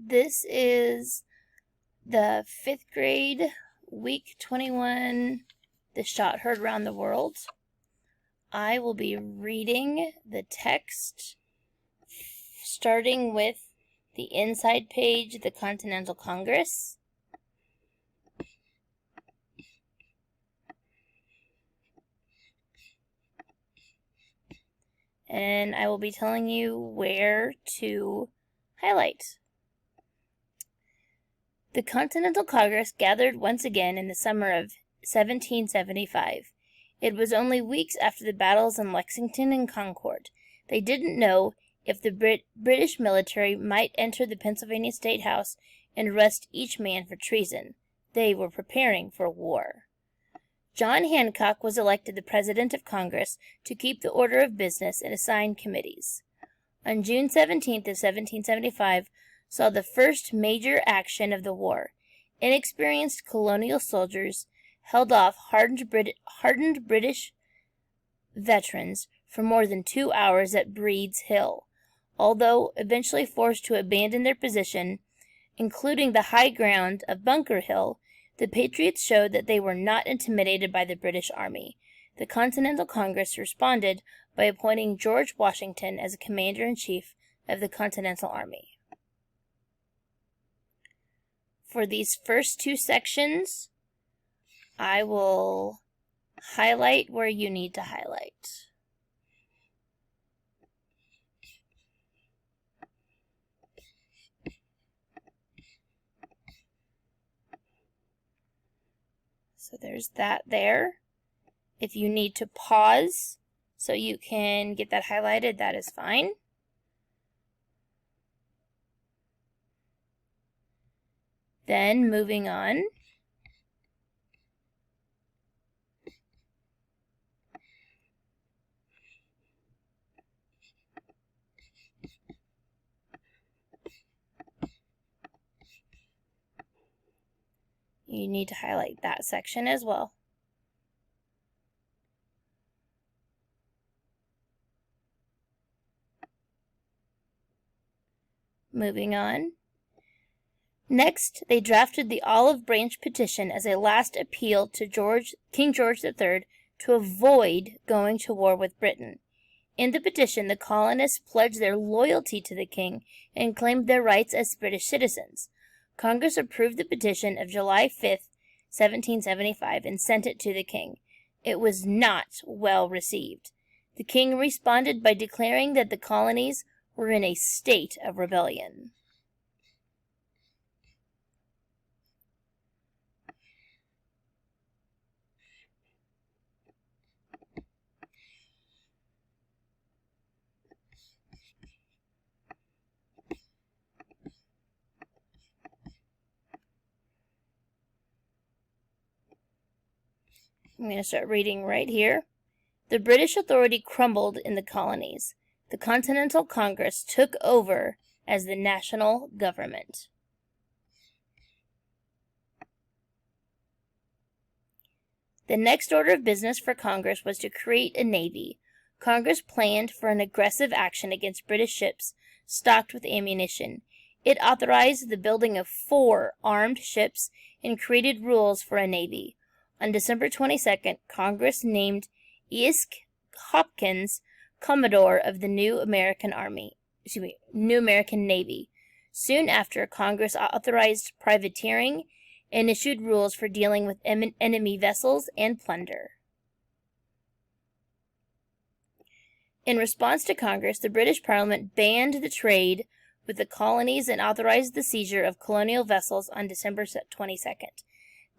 This is the 5th grade, week 21, The Shot Heard Round the World. I will be reading the text, starting with the inside page, the Continental Congress. And I will be telling you where to highlight. The Continental Congress gathered once again in the summer of 1775. It was only weeks after the battles in Lexington and Concord. They didn't know if the British military might enter the Pennsylvania State House and arrest each man for treason. They were preparing for war. John Hancock was elected the President of Congress to keep the order of business and assign committees. On June 17th of 1775 saw the first major action of the war. Inexperienced colonial soldiers held off hardened British veterans for more than 2 hours at Breed's Hill. Although eventually forced to abandon their position, including the high ground of Bunker Hill, the Patriots showed that they were not intimidated by the British Army. The Continental Congress responded by appointing George Washington as commander-in-chief of the Continental Army. For these first two sections, I will highlight where you need to highlight. So there's that there. If you need to pause so you can get that highlighted, that is fine. Then moving on. You need to highlight that section as well. Moving on. Next, they drafted the Olive Branch Petition as a last appeal to King George III to avoid going to war with Britain. In the petition, the colonists pledged their loyalty to the king and claimed their rights as British citizens. Congress approved the petition of July 5th, 1775, and sent it to the king. It was not well received. The king responded by declaring that the colonies were in a state of rebellion. I'm going to start reading right here. The British authority crumbled in the colonies. The Continental Congress took over as the national government. The next order of business for Congress was to create a navy. Congress planned for an aggressive action against British ships stocked with ammunition. It authorized the building of 4 armed ships and created rules for a navy. On December 22nd, Congress named Esk Hopkins Commodore of the New American Navy. Soon after, Congress authorized privateering and issued rules for dealing with enemy vessels and plunder. In response to Congress, the British Parliament banned the trade with the colonies and authorized the seizure of colonial vessels on December 22nd.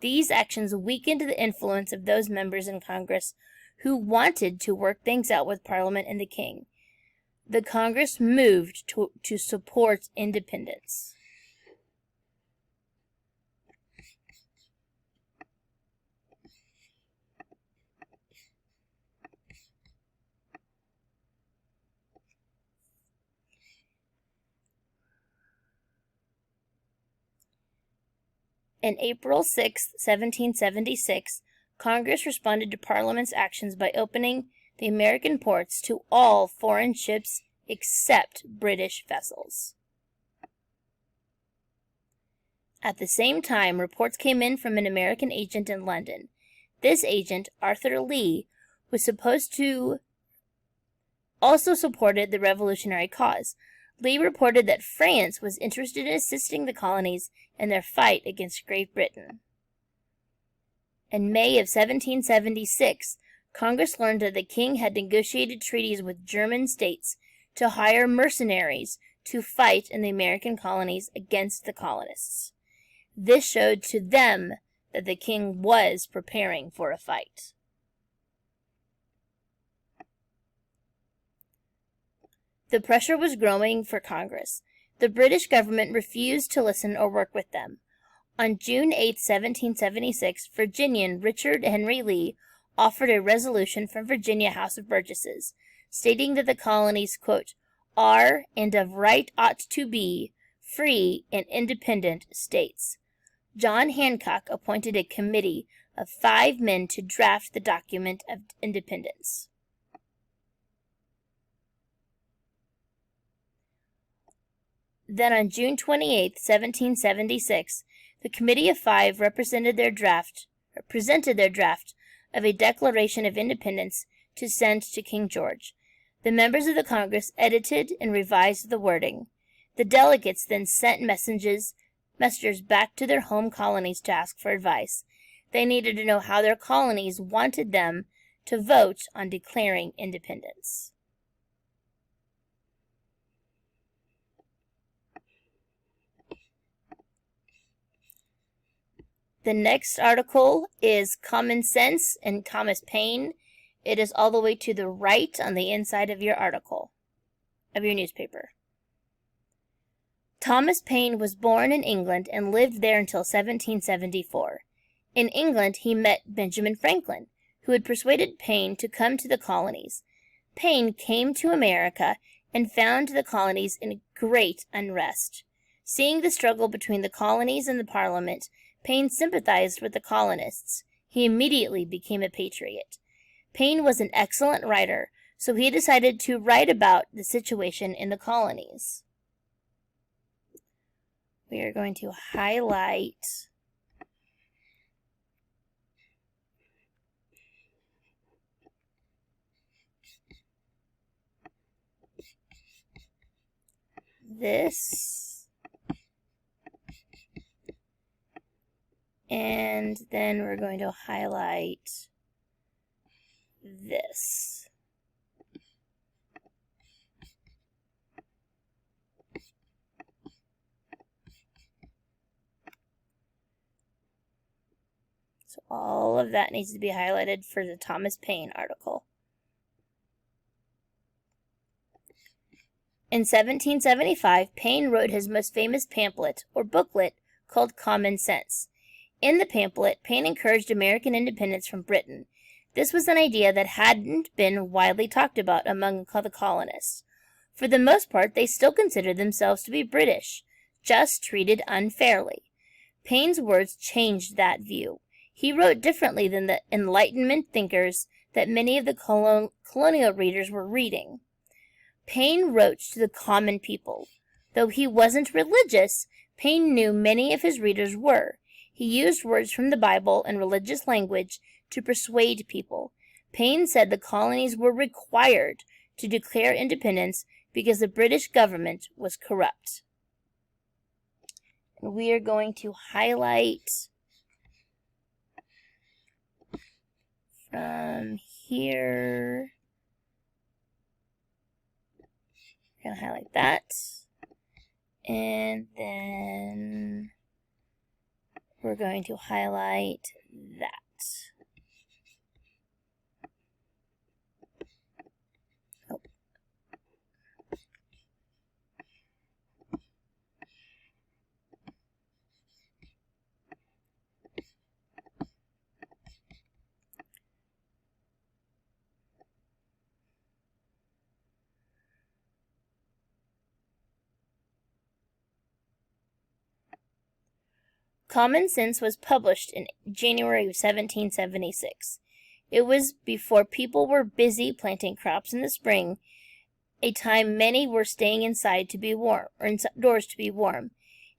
These actions weakened the influence of those members in Congress who wanted to work things out with Parliament and the king. The Congress moved to support independence. On April 6, 1776, Congress responded to Parliament's actions by opening the American ports to all foreign ships except British vessels. At the same time, reports came in from an American agent in London. This agent, Arthur Lee, was supposed to also supported the revolutionary cause. Lee reported that France was interested in assisting the colonies in their fight against Great Britain. In May of 1776, Congress learned that the king had negotiated treaties with German states to hire mercenaries to fight in the American colonies against the colonists. This showed to them that the king was preparing for a fight. The pressure was growing for Congress. The British government refused to listen or work with them. On June 8, 1776, Virginian Richard Henry Lee offered a resolution from Virginia House of Burgesses, stating that the colonies, quote, are and of right ought to be free and independent states. John Hancock appointed a committee of 5 men to draft the document of independence. Then on June 28, 1776, the Committee of 5 presented their draft of a Declaration of Independence to send to King George. The members of the Congress edited and revised the wording. The delegates then sent messengers back to their home colonies to ask for advice. They needed to know how their colonies wanted them to vote on declaring independence. The next article is Common Sense and Thomas Paine. It is all the way to the right on the inside of your article, of your newspaper. Thomas Paine was born in England and lived there until 1774. In England, he met Benjamin Franklin, who had persuaded Paine to come to the colonies. Paine came to America and found the colonies in great unrest. Seeing the struggle between the colonies and the Parliament, Paine sympathized with the colonists. He immediately became a patriot. Paine was an excellent writer, so he decided to write about the situation in the colonies. We are going to highlight this, and then we're going to highlight this. So all of that needs to be highlighted for the Thomas Paine article. In 1775, Paine wrote his most famous pamphlet, or booklet, called Common Sense. In the pamphlet, Paine encouraged American independence from Britain. This was an idea that hadn't been widely talked about among the colonists. For the most part, they still considered themselves to be British, just treated unfairly. Paine's words changed that view. He wrote differently than the Enlightenment thinkers that many of the colonial readers were reading. Paine wrote to the common people. Though he wasn't religious, Paine knew many of his readers were. He used words from the Bible and religious language to persuade people. Paine said the colonies were required to declare independence because the British government was corrupt. And we are going to highlight from here. We're going to highlight that. And then we're going to highlight that. Oh. Common Sense was published in January of 1776. It was before people were busy planting crops in the spring, a time many were staying inside to be warm, or indoors to be warm.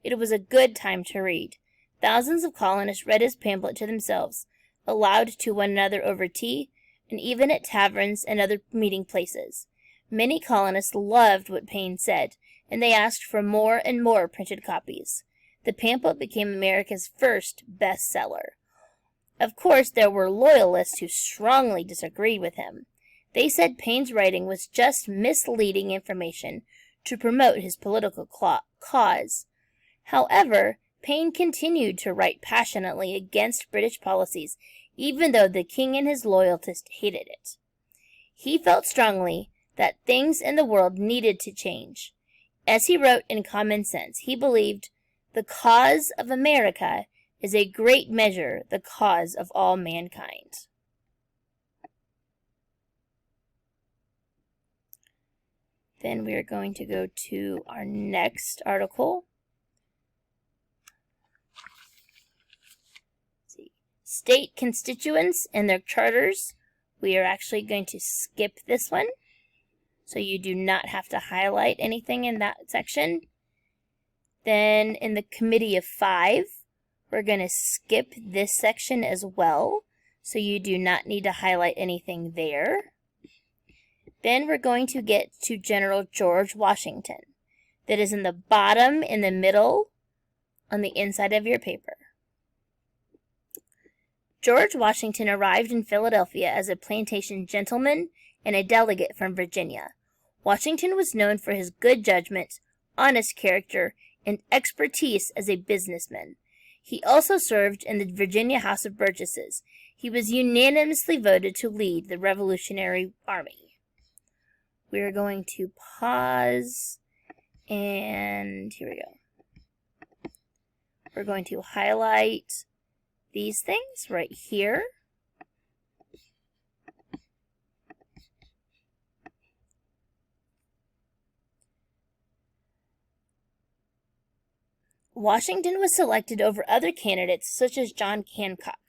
It was a good time to read. Thousands of colonists read his pamphlet to themselves, aloud to one another over tea, and even at taverns and other meeting places. Many colonists loved what Paine said, and they asked for more and more printed copies. The pamphlet became America's first bestseller. Of course, there were loyalists who strongly disagreed with him. They said Paine's writing was just misleading information to promote his political cause. However, Paine continued to write passionately against British policies, even though the king and his loyalists hated it. He felt strongly that things in the world needed to change. As he wrote in Common Sense, he believed, "The cause of America is a great measure the cause of all mankind." Then we are going to go to our next article. State constituents and their charters. We are actually going to skip this one, so you do not have to highlight anything in that section. Then in the Committee of Five, we're going to skip this section as well, so you do not need to highlight anything there. Then we're going to get to General George Washington. That is in the bottom, in the middle, on the inside of your paper. George Washington arrived in Philadelphia as a plantation gentleman and a delegate from Virginia. Washington was known for his good judgment, honest character, and expertise as a businessman. He also served in the Virginia House of Burgesses. He was unanimously voted to lead the Revolutionary Army. We are going to pause, and here we go. We're going to highlight these things right here. Washington was selected over other candidates such as John Hancock.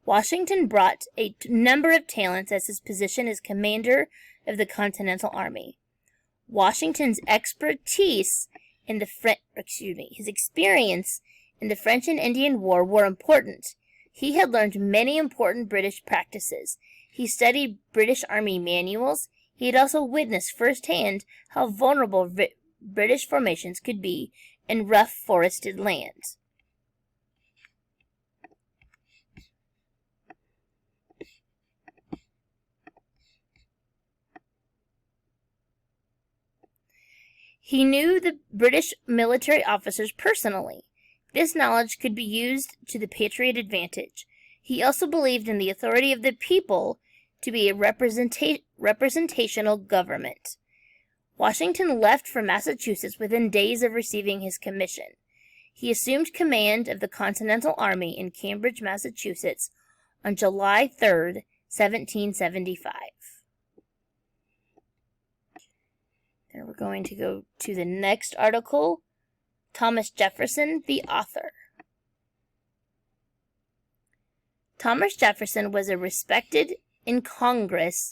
Washington brought a number of talents as his position as commander of the Continental Army. Washington's expertise in his experience in the French and Indian War were important. He had learned many important British practices. He studied British Army manuals. He had also witnessed firsthand how vulnerable British formations could be in rough forested lands. He knew the British military officers personally. This knowledge could be used to the Patriot advantage. He also believed in the authority of the people to be a representational government. Washington left for Massachusetts within days of receiving his commission. He assumed command of the Continental Army in Cambridge, Massachusetts on July 3rd, 1775. Then we're going to go to the next article, Thomas Jefferson, the author. Thomas Jefferson was respected in Congress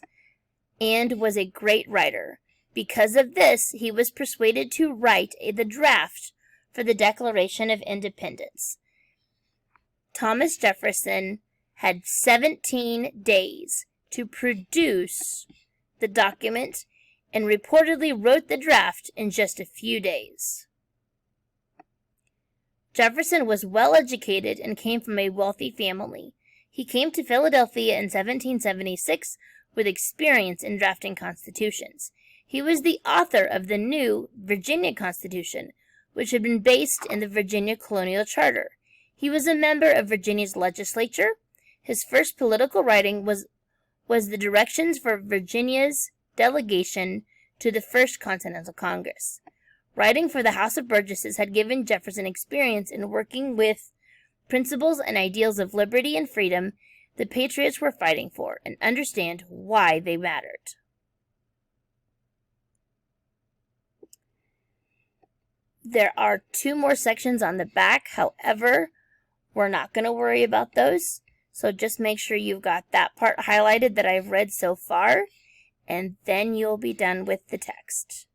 and was a great writer. Because of this, he was persuaded to write the draft for the Declaration of Independence. Thomas Jefferson had 17 days to produce the document and reportedly wrote the draft in just a few days. Jefferson was well educated and came from a wealthy family. He came to Philadelphia in 1776 with experience in drafting constitutions. He was the author of the new Virginia Constitution, which had been based in the Virginia Colonial Charter. He was a member of Virginia's legislature. His first political writing was the directions for Virginia's delegation to the First Continental Congress. Writing for the House of Burgesses had given Jefferson experience in working with principles and ideals of liberty and freedom the Patriots were fighting for, and understand why they mattered. There are 2 more sections on the back. However, we're not going to worry about those. So just make sure you've got that part highlighted that I've read so far, and then you'll be done with the text.